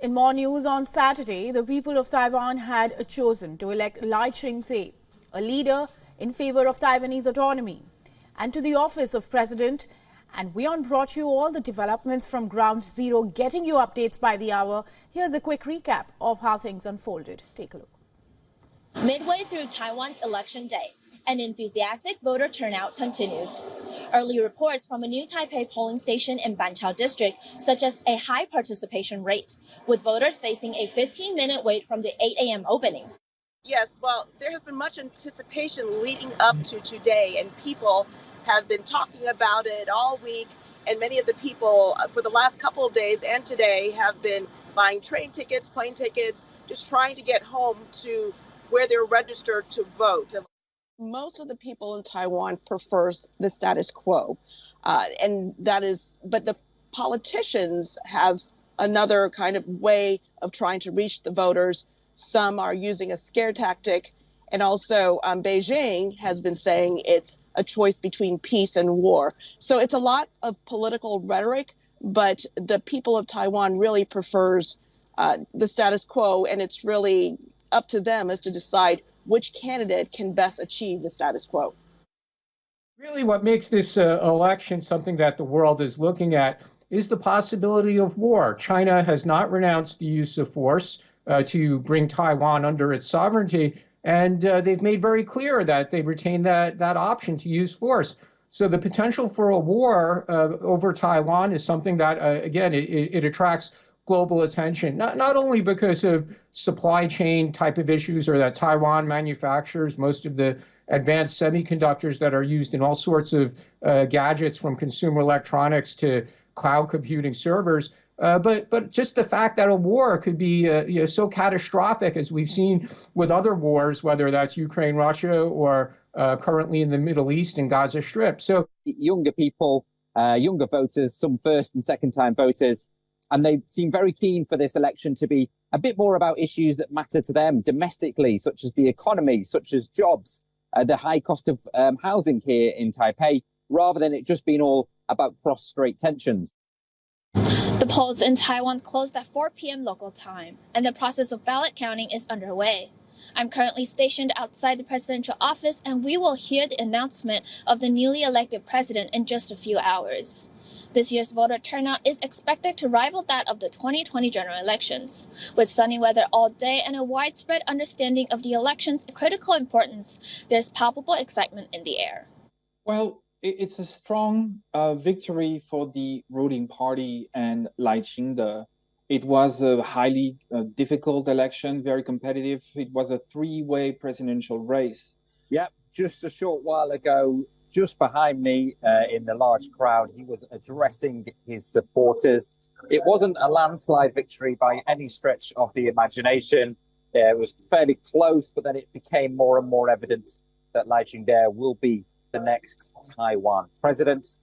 In more news, on Saturday, the people of Taiwan had chosen to elect Lai Ching-Te, a leader in favor of Taiwanese autonomy, and to the office of president. And WION brought you all the developments from ground zero, getting you updates by the hour. Here's a quick recap of how things unfolded. Take a look. Midway through Taiwan's election day, an enthusiastic voter turnout continues. Early reports from a new Taipei polling station in Banqiao district suggest a high participation rate, with voters facing a 15-minute wait from the 8 a.m. opening. Yes, well, there has been much anticipation leading up to today, and people have been talking about it all week. And many of the people for the last couple of days and today have been buying train tickets, plane tickets, just trying to get home to where they're registered to vote. Most of the people in Taiwan prefers the status quo, but the politicians have another kind of way of trying to reach the voters. Some are using a scare tactic, and also Beijing has been saying it's a choice between peace and war. So it's a lot of political rhetoric, but the people of Taiwan really prefers the status quo, and it's really up to them as to decide which candidate can best achieve the status quo. Really, what makes this election something that the world is looking at is the possibility of war. China has not renounced the use of force to bring Taiwan under its sovereignty, and they've made very clear that they retain that option to use force. So the potential for a war over Taiwan is something that, again, it attracts global attention, not only because of supply chain type of issues, or that Taiwan manufactures most of the advanced semiconductors that are used in all sorts of gadgets, from consumer electronics to cloud computing servers, but just the fact that a war could be so catastrophic, as we've seen with other wars, whether that's Ukraine, Russia, or currently in the Middle East and Gaza Strip. So younger people, younger voters, some first and second time voters, and they seem very keen for this election to be a bit more about issues that matter to them domestically, such as the economy, such as jobs, the high cost of housing here in Taipei, rather than it just being all about cross-strait tensions. The polls in Taiwan closed at 4 p.m. local time, and the process of ballot counting is underway. I'm currently stationed outside the presidential office, and we will hear the announcement of the newly elected president in just a few hours. This year's voter turnout is expected to rival that of the 2020 general elections. With sunny weather all day and a widespread understanding of the election's critical importance, there's palpable excitement in the air. Well, it's a strong victory for the ruling party and Lai Ching-Te. It was a highly difficult election, very competitive. It was a three-way presidential race. Yep, just a short while ago, just behind me in the large crowd, he was addressing his supporters. It wasn't a landslide victory by any stretch of the imagination. It was fairly close, but then it became more and more evident that Lai Ching-Te will be the next Taiwan president.